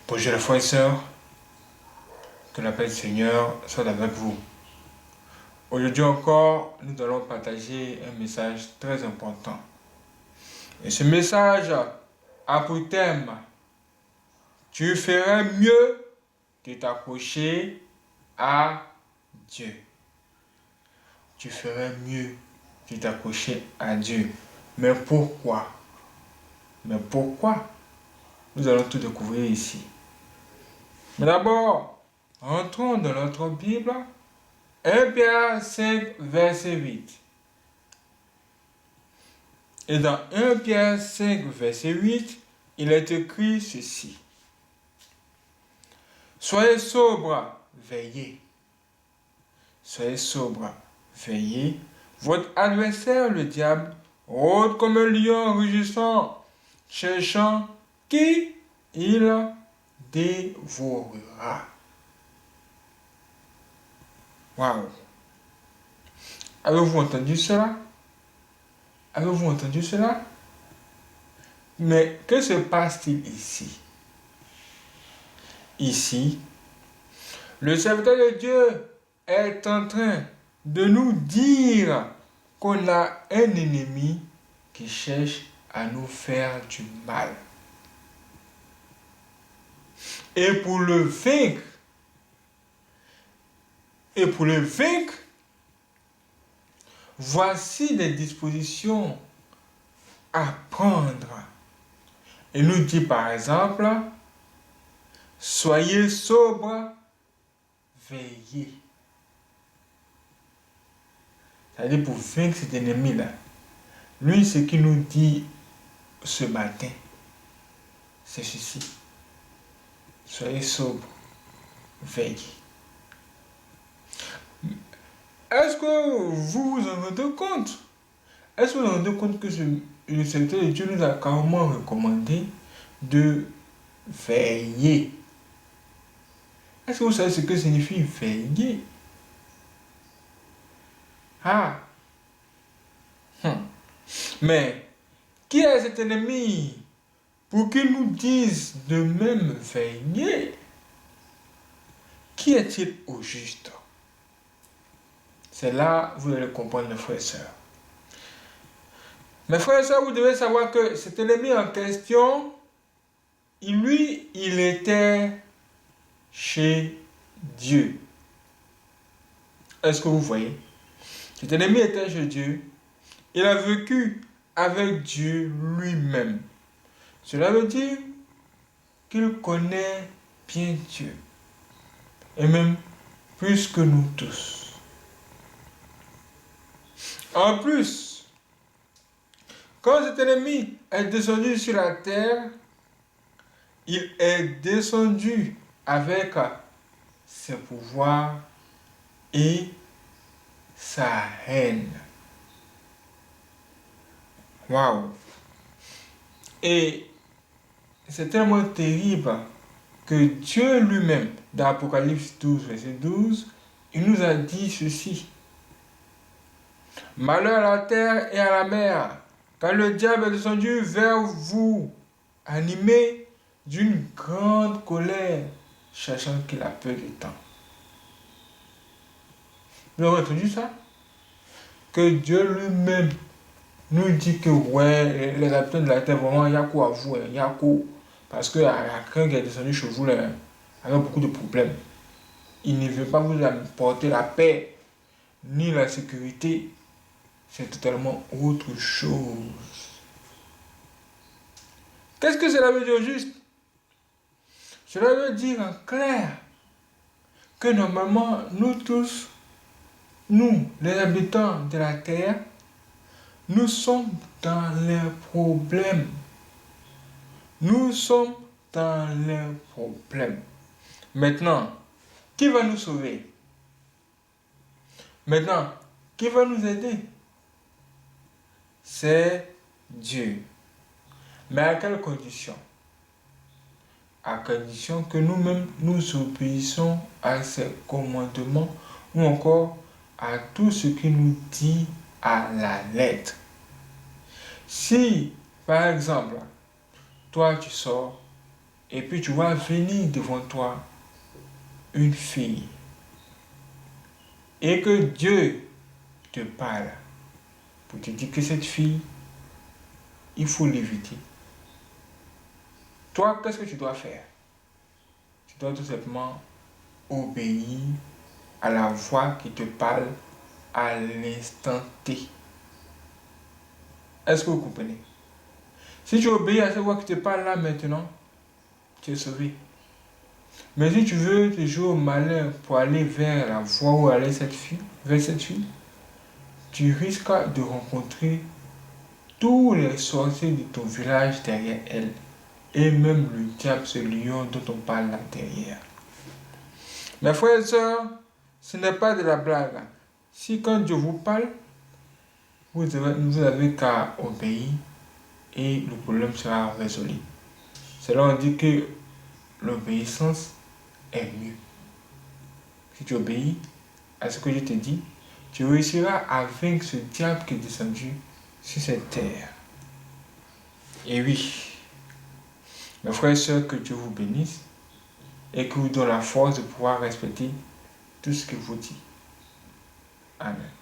Bonjour les frères et sœurs, que la paix du Seigneur soit avec vous. Aujourd'hui encore, nous allons partager un message très important. Et ce message a pour thème: tu ferais mieux de t'accrocher à Dieu. Tu ferais mieux de t'accrocher à Dieu. Mais pourquoi? Nous allons tout découvrir ici. Mais d'abord, entrons dans notre Bible. 1 Pierre 5, verset 8. Et dans 1 Pierre 5, verset 8, il est écrit ceci: Soyez sobres, veillez. Soyez sobres, veillez. Votre adversaire, le diable, rôde comme un lion rugissant, cherchant qui il dévorera. Waouh! Avez-vous entendu cela? Avez-vous entendu cela? Mais que se passe-t-il ici? Ici, le serviteur de Dieu est en train de nous dire qu'on a un ennemi qui cherche à nous faire du mal. Et pour le vaincre, voici des dispositions à prendre. Il nous dit par exemple: soyez sobres, veillez. C'est-à-dire, pour vaincre cet ennemi-là, lui, ce qu'il nous dit ce matin, c'est ceci: soyez sobres, veillez. Est-ce que vous vous en rendez compte? Est-ce que vous vous rendez compte que le serviteur de Dieu nous a carrément recommandé de veiller? Est-ce que vous savez ce que signifie veiller? Ah! Mais qui est cet ennemi pour qu'il nous dise de même veiller? Qui est-il au juste? C'est là que vous allez comprendre, mes frères et sœurs. Mes frères et sœurs, vous devez savoir que cet ennemi en question, il était chez Dieu. Est-ce que vous voyez? Cet ennemi était chez Dieu. Il a vécu avec Dieu lui-même. Cela veut dire qu'il connaît bien Dieu. Et même plus que nous tous. En plus, quand cet ennemi est descendu sur la terre, il est descendu avec ses pouvoirs et sa haine. Waouh! Et c'est tellement terrible que Dieu lui-même, dans Apocalypse 12, verset 12, il nous a dit ceci: malheur à la terre et à la mer, quand le diable est descendu vers vous, animé d'une grande colère, cherchant qu'il a peu de temps. Vous avez entendu ça? Que Dieu lui-même nous dit que ouais, les habitants de la terre, vraiment, il y a quoi à vous, il y a quoi. Parce qu'il y a quelqu'un qui est descendu chez vous là, avec beaucoup de problèmes. Il ne veut pas vous apporter la paix, ni la sécurité. C'est totalement autre chose. Qu'est-ce que cela veut dire juste? Cela veut dire en clair que normalement, nous tous, nous, les habitants de la terre, nous sommes dans les problèmes. Nous sommes dans les problèmes. Maintenant, qui va nous sauver? Maintenant, qui va nous aider? C'est Dieu. Mais à quelles conditions? À condition que nous-mêmes nous obéissons à ses commandements ou encore à tout ce qu'il nous dit à la lettre. Si, par exemple, toi tu sors Et puis tu vois venir devant toi une fille. Et que Dieu te parle pour te dire que cette fille, il faut l'éviter. Toi, qu'est-ce que tu dois faire? Tu dois tout simplement obéir à la voix qui te parle à l'instant T. Est-ce que vous comprenez? Si tu obéis à cette voix qui te parle là maintenant, tu es sauvé. Mais si tu veux te jouer au malin pour aller vers la voie où allait vers cette fille, tu risques de rencontrer tous les sorciers de ton village derrière elle. Et même le diable, ce lion dont on parle là derrière. Mes frères et sœurs, ce n'est pas de la blague. Si quand Dieu vous parle, vous avez qu'à obéir et le problème sera résolu. C'est là on dit que l'obéissance est mieux. Si tu obéis à ce que je te dis, tu réussiras à vaincre ce diable qui est descendu sur cette terre. Et oui, mes frères et sœurs, que Dieu vous bénisse et que vous donne la force de pouvoir respecter tout ce que vous dit. Amen.